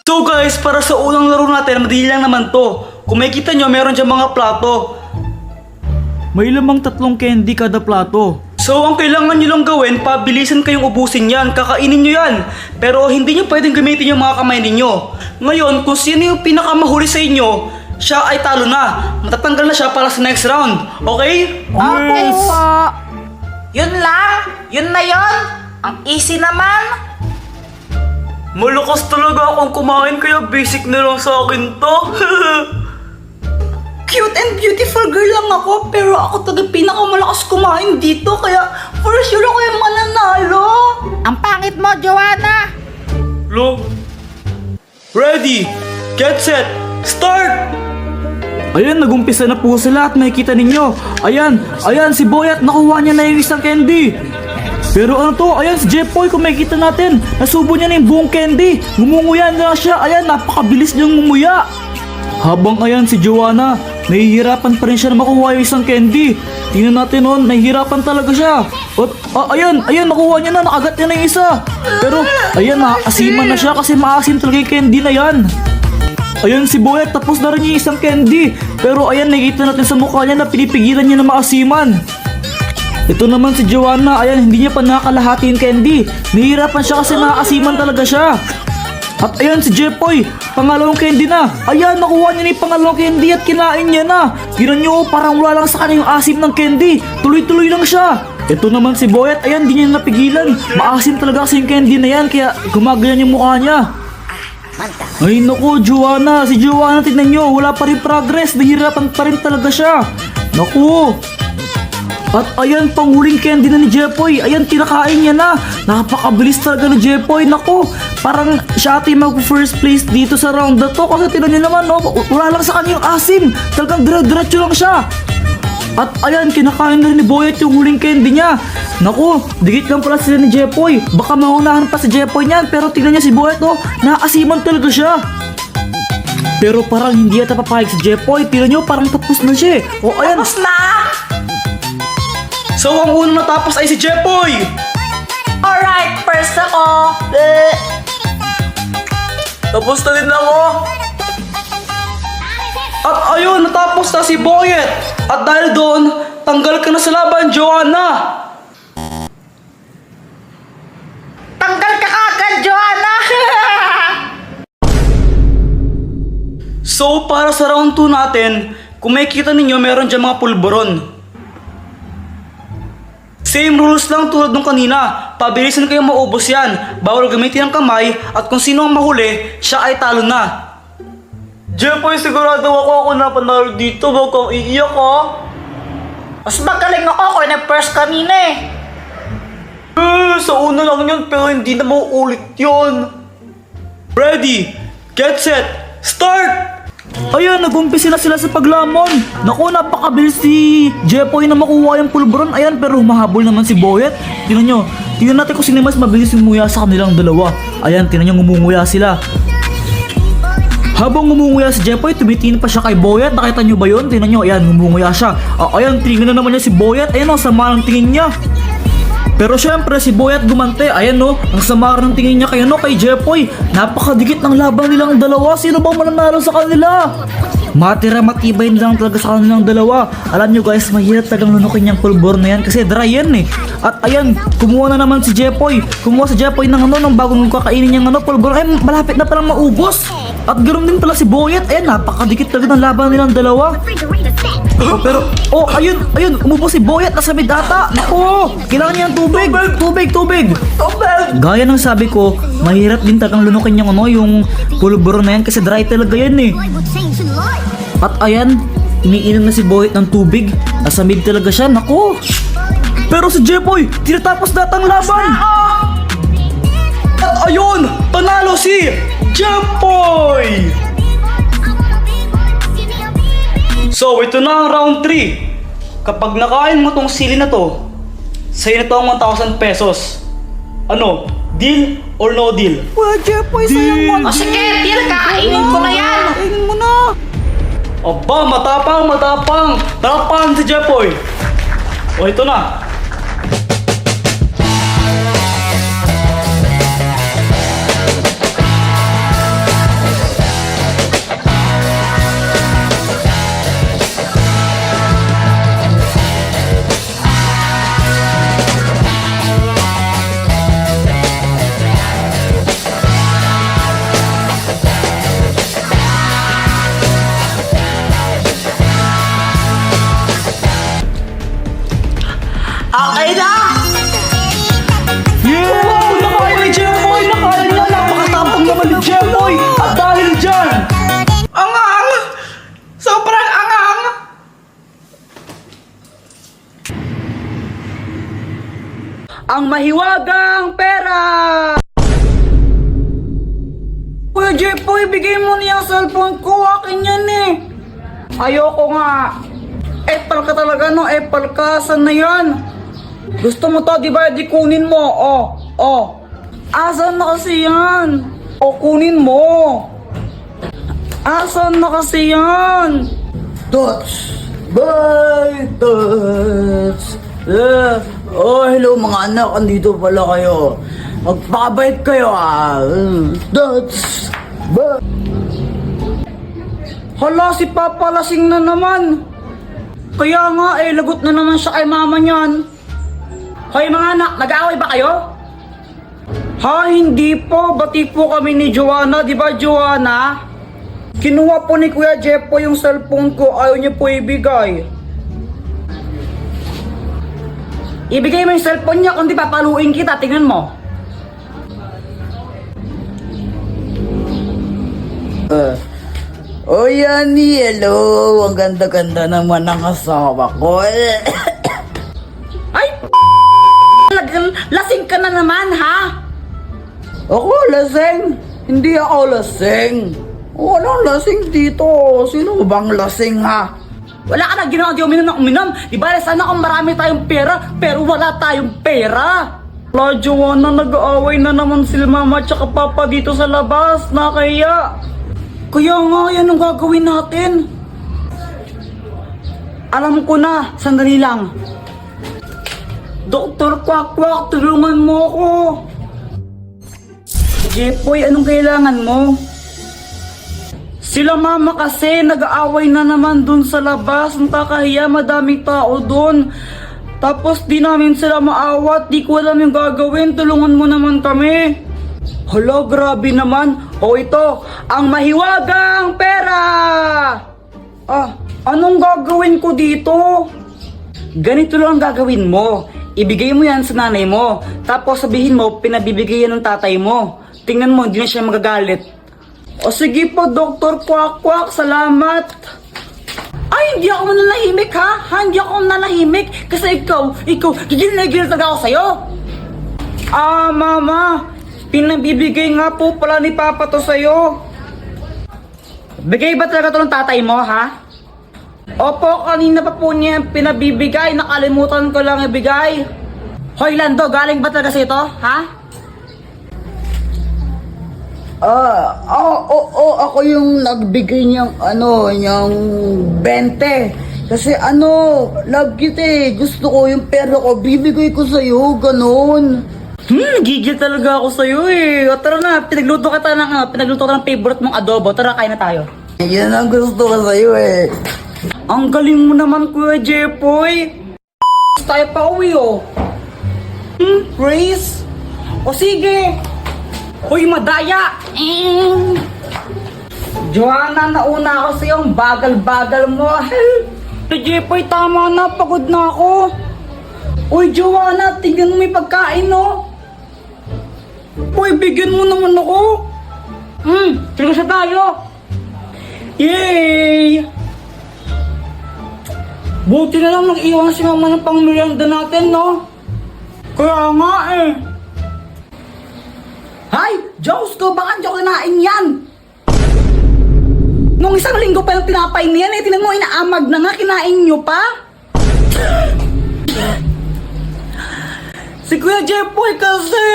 So guys, para sa unang laro natin, madali lang naman to. Kung makikita nyo, meron dyan mga plato. May lamang 3 candy kada plato. So ang kailangan nyo lang gawin, pabilisan kayong ubusin yan, kakainin nyo yan. Pero hindi nyo pwedeng gamitin yung mga kamay ninyo. Ngayon, kung sino yung pinakamahuli sa inyo, siya ay talo na. Matatanggal na siya para sa next round. Okay? Okay po. Yun lang? Yun na yun? Ang easy naman? Malakas talaga akong kumain kaya basic na lang sa akin to. Cute and beautiful girl lang ako, pero ako talaga pinakamalakas kumain dito, kaya for sure ako yung mananalo. Ang pangit mo, Joanna. Lo? Ready, get set, start! Ayan, nagumpisa na po sila at makikita ninyo. Ayan, si Boyat, nakuha niya na yung isang candy. Pero ano to? Ayan si Jepoy, kung makikita natin, nasubo niya na yung buong candy. Ngumunguya na siya. Ayan, napakabilis niyang ngumuya. Habang ayan si Joanna, nahihirapan pa rin siya na makuha yung isang candy. Tingnan natin nun, nahihirapan talaga siya. At ayan, nakuha niya na, nakagat niya na yung isa. Pero ayan, asiman na siya kasi maasim talaga yung candy na yan. Ayan si Boyet, tapos na rin yung isang candy. Pero ayan, nakikita natin sa mukha niya na pinipigilan niya na maasiman. Ito naman si Joanna, ayan, hindi niya pa nakakalahati yung candy. Nahihirapan siya kasi nakaasiman talaga siya. At ayan si Jepoy, pangalawang candy na. Ayan, nakuha niya na yung pangalawang candy at kinain niya na. Tignan niyo, parang wala lang sa kanya yung asim ng candy. Tuloy-tuloy lang siya. Ito naman si Boyet, ayan, hindi niya napigilan. Maasim talaga kasi yung candy na yan, kaya gumaganyan yung mukha niya. Ay naku, Joanna, si Joanna, tignan niyo, wala pa rin progress. Nahihirapan pa rin talaga siya. Naku. At ayan, panghuling candy na ni Jepoy. Ayan, kinakain niya na. Napakabilis talaga ni Jepoy. Naku, parang siya ate mag-first place dito sa round na to. Kasi tinan niyo naman, no, wala lang sa kanya yung asim. Talagang dire-diretso lang siya. At ayan, kinakain na rin ni Boyet yung huling candy niya. Naku, dikit lang pala sila ni Jepoy. Baka maunahan pa si Jepoy niyan. Pero tignan niya si Boyet, no, naasiman talaga siya. Pero parang hindi yata papayag si Jepoy. Tignan niyo, parang tapos na siya. O ayan. Tapos na! So ang unang natapos ay si Jepoy! Alright, first ako. Tapos na din ako! At ayun, natapos na si Boyet! At dahil doon, tanggal ka na sa laban, Joanna! Tanggal ka kagad, Joanna! So para sa round 2 natin, kung makikita ninyo, meron dyan mga pulburon. Same rules lang tulad nung kanina. Pabilisan kayong maubos yan. Bawal gamitin ang kamay at kung sino ang mahuli, siya ay talo na. Jepoy, sigurado ako na panalo dito. Huwag kang iiyak ha. Mas magaling ako na first kanina eh. Sa una lang yun pero hindi na mauulit yun. Ready, get set, start! Ayan, nag-umpisa na sila sa paglamon. Naku, napakabilis si Jepoy na makuha yung pulburon. Ayan, pero humahabol naman si Boyet. Tingnan nyo, tingnan natin kung sino mas mabilis umuya sa kanilang dalawa. Ayan, tingnan nyo, ngumunguya sila. Habang ngumunguya si Jepoy, tumitingin pa siya kay Boyet. Nakita nyo ba yun? Tingnan nyo, ayan, ngumunguya siya. Ayan, tingnan na naman niya si Boyet. Ayan, ang sama ng tingin niya. Pero syempre si Boyet gumante. Ayan no, ang sama ng tingin niya kay Jepoy. Napakadikit ng laban nilang dalawa. Sino bang mananalo sa kanila? Matira matibay lang talaga sa kanilang dalawa. Alam nyo guys, mahirap talagang lunukin yung pulbor na yan kasi dry yan eh. At ayan, kumuha na naman si Jepoy. Kumuha si Jepoy ng ng bagong kakainin niyang pulbor. Ay, malapit na palang maubos. At ganoon din pala si Boyet. Ayan, napakadikit talaga ng laban nilang dalawa. Pero, ayun, umubos si Boyet, nasa mid ata. Naku, kailangan niya ng tubig. Gaya ng sabi ko, mahirap din talagang lunukin yung pulbor na yan kasi dry talaga yan eh. At ayan, iniinom na si Boyet ng tubig. Nasa mid talaga siya, naku. Pero si Jepoy, tinatapos na ang laban. At ayun, panalo si Jepoy! So, ito na ang round 3. Kapag nakain mo tong sili na to, sa'yo na to ang 1,000 pesos. Ano? Deal or no deal? Well, Jepoy, sayang mo. O sige, deal, kakainin ko na yan. Kainin mo na. Aba, matapang, matapang. Tapang si Jepoy. O, ito na. Okay na! Yeah! Wow! Nakaya ni Jepoy! Nakaya niya! Napakatapang naman ni Jepoy! At dahil dyan, Angang! Sobrang angang! ang mahiwagang pera! Kuya Jepoy, bigay mo niya ang cellphone ko. Akin yan eh. Ayoko nga. Epal ka talaga, no? Epal ka. Saan na yan? Gusto mo to, di ba? Di kunin mo. Oh. Asan na kasi yan? O, kunin mo. Asan na kasi yan? Touch. Bye, touch. Oh, hello mga anak. Andito pala kayo. Magpakabait kayo ah. Touch. Bye. Hala, si Papa lasing na naman. Kaya nga eh, lagot na naman siya kay mama niyan. Hoy mga anak, nag-aaway ba kayo? Ha, hindi po. Bati po kami ni Joanna, di ba Joanna? Kinuha po ni Kuya Jeff po yung cellphone ko, ayaw niya po ibigay. Ibigay mo yung cellphone niya, kundi papaluin kita, tingnan mo. Oh Yani, hello. Ang ganda-ganda naman ng asawa ko. Ay, lasing ka na naman, ha? Ako lasing? Hindi ako lasing. Walang lasing dito. Sino bang lasing, ha? Wala ka na ginawa, di uminom ng uminom. Di ba, sana kung marami tayong pera, pero wala tayong pera. La, Joanna, nag-aaway na naman sila mama at papa dito sa labas. Nakaya. Kaya nga, yan ang gagawin natin. Alam ko na, sandali lang. Dr. Kwak-Kwak, tulungan mo ako. Jepoy, anong kailangan mo? Sila mama kasi nag-aaway na naman dun sa labas. Ang kakahiya, madaming tao dun. Tapos di namin sila maawat, di ko alam yung gagawin. Tulungan mo naman kami. Hala, grabe naman. O ito, ang mahiwagang pera! Anong gagawin ko dito? Ganito lang ang gagawin mo. Ibigay mo yan sa nanay mo. Tapos sabihin mo, pinabibigay yan ng tatay mo. Tingnan mo, hindi na siya magagalit. O sige po, Dr. Kwak-Kwak, salamat. Ay, hindi ako nanahimik ha? Hindi ako nanahimik. Kasi ikaw, gigil na gigil talaga ako sa'yo. Mama, pinabibigay nga po pala ni Papa to sa'yo. Bigay ba talaga to ng tatay mo, ha? Opo, kanina pa po niya pinabibigay. Nakalimutan ko lang ibigay. Hoy, Lando, galing ba talaga sa'yo to, ha? Ako yung nagbigay niyang, yung 20. Kasi love kita eh. Gusto ko yung pera ko, bibigay ko sa'yo, ganun. Nagigil talaga ako sa'yo eh. O tara na, pinagluto ka ng favorite mong adobo. Tara, kain na tayo. Yan ang gusto ko sa'yo eh. Ang galing mo naman, Kuya Jepoy. Tayo pa uwi oh. Praise? O sige. Hoy, madaya. Joanna, nauna ako sa'yo. Ang bagal-bagal mo. Kuya Jepoy, tama na. Pagod na ako. Uy, Joanna, tingnan mo may pagkain no. Uy, bigyan mo naman ako. Sige sa tayo. Yay! Buti na lang nag-iwan si mama ng pang-merienda natin, no? Kaya nga eh. Hay! Diyos ko, baka di ako kinain yan. Nung isang linggo pa yung tinapay niyan eh. Tinan mo, inaamag na nga, kinain nyo pa. Si Kuya Jepoy kasi.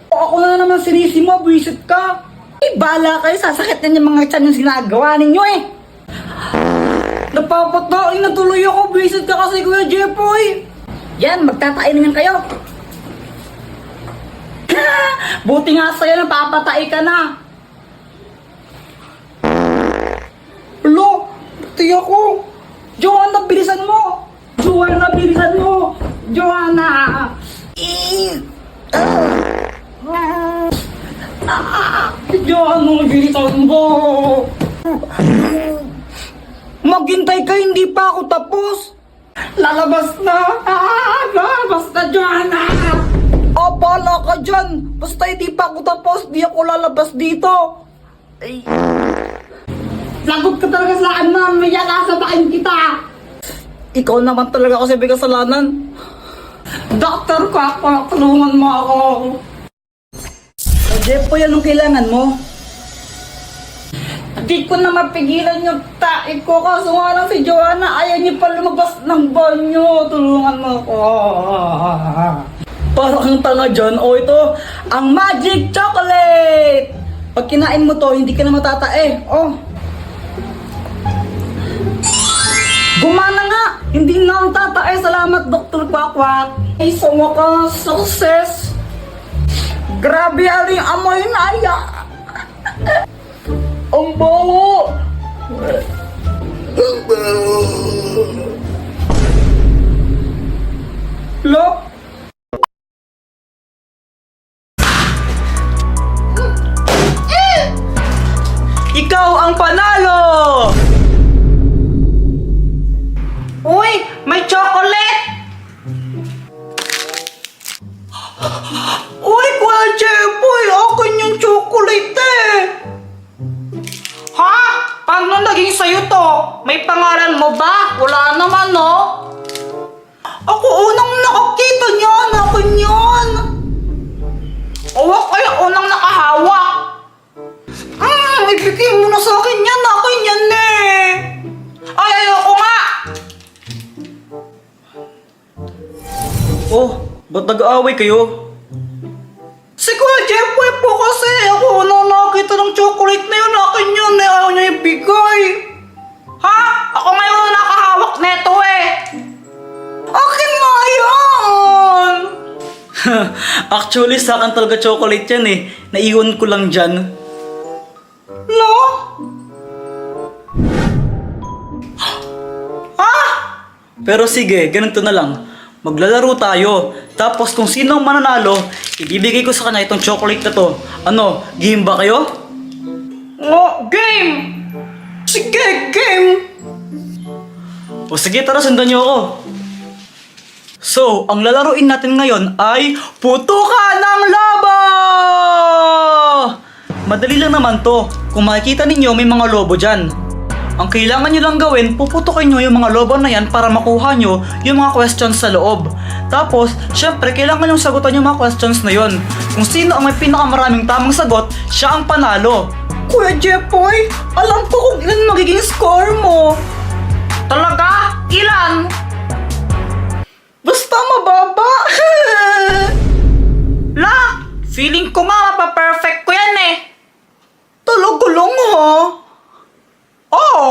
Ako na naman sinisi mo, buwisit ka. Bala kayo, sasakit na yung mga tiyan yung sinagawa ninyo eh. Napapataing na tuloy ako. Visit ka kasi, Kuya Jepoy. Yan, magtatain naman kayo. Buti nga sa'yo, napapatay ka na. Lo, pati ako. Joanna, bilisan mo. Joanna, bilisan mo. Joanna. Joanna, bilisan mo. Maghintay ka, hindi pa ako tapos. Lalabas na. Lalabas na, Joanna. Bala ka dyan. Basta hindi pa ako tapos, di ako lalabas dito. Ay. Lagot ka talaga sa akin, mamaya kasabakin kita. Ikaw naman talaga kasi may kasalanan. Doktor ko ako, tulungan mo ako. Jepoy, anong kailangan mo? Di ko na mapigilan yung tae ko, kaso nga lang si Joanna, ayaw niya pa lumabas ng banyo. Tulungan mo ako. Para kang tanga dyan. O ito, ang magic chocolate! Pag kinain mo to, hindi ka na matatae. Oh. Gumana nga! Hindi na akong tatae. Salamat, Dr. Kwakwak. Ay, sa wakas, success! Grabe, aling amoy na aya! Ang baho! Ang baho! Lo? Ikaw ang panalo! Uy, may chocolate! Uy, Kuya Jepoy! Akin yung chocolate eh! Ha? Paano naging sa'yo to? May pangalan mo ba? Wala naman, no? Ako unang nakakita niyan! Akin yan! Uwak kayo unang nakahawak. Ibigay mo na sa akin yan! Akin yan eh! Ay, ayoko nga! Oh, ba't nag-aaway kayo? Si Kuya Jepoy po kasi! Ako unang nakakita ng chocolate na yun! Akin yun eh! Ayaw niya ibigay! Ha? Ako ngayon ang nakahawak neto eh. Akin nga yan! Actually, sa akin talaga chocolate yan eh. Naiwan ko lang dyan. Lo? Ha? Pero sige, ganito na lang. Maglalaro tayo. Tapos kung sino ang mananalo, ibibigay ko sa kanya itong chocolate na to. Ano, game ba kayo? Oh, game! Sige, game! O sige, tara, sundan niyo ako. So, ang lalaruin natin ngayon ay Putukan ng Laba! Madali lang naman to. Kung makikita ninyo, may mga lobo dyan. Ang kailangan nyo lang gawin, puputukin nyo yung mga lobo na yan para makuha nyo yung mga questions sa loob. Tapos, syempre, kailangan nyo sagutan yung mga questions na yon. Kung sino ang may pinakamaraming tamang sagot, siya ang panalo. Kuya Jepoy, alam ko kung ilan magiging score mo. Talaga? Ilan? Basta mababa. La, feeling ko nga mapaperfect ko yan eh. Talaga lang ha? Oo.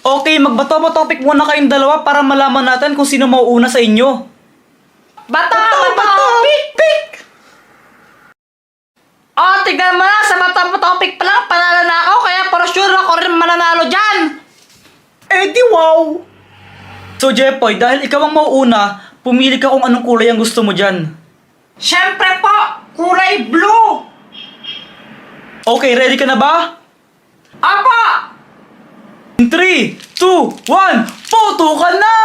Okay, magbato topic muna kayong dalawa para malaman natin kung sino mauuna sa inyo. Bata, Pick, pick! Oh, tignan mo na, sa mata topic pa lang, panalo na ako, kaya for sure ako rin mananalo dyan. Eh di wow! So Jepoy, dahil ikaw ang mauuna, pumili ka kung anong kulay ang gusto mo dyan. Syempre po, kulay blue. Okay, ready ka na ba? Apa! 3, 2, 1, puto ka na!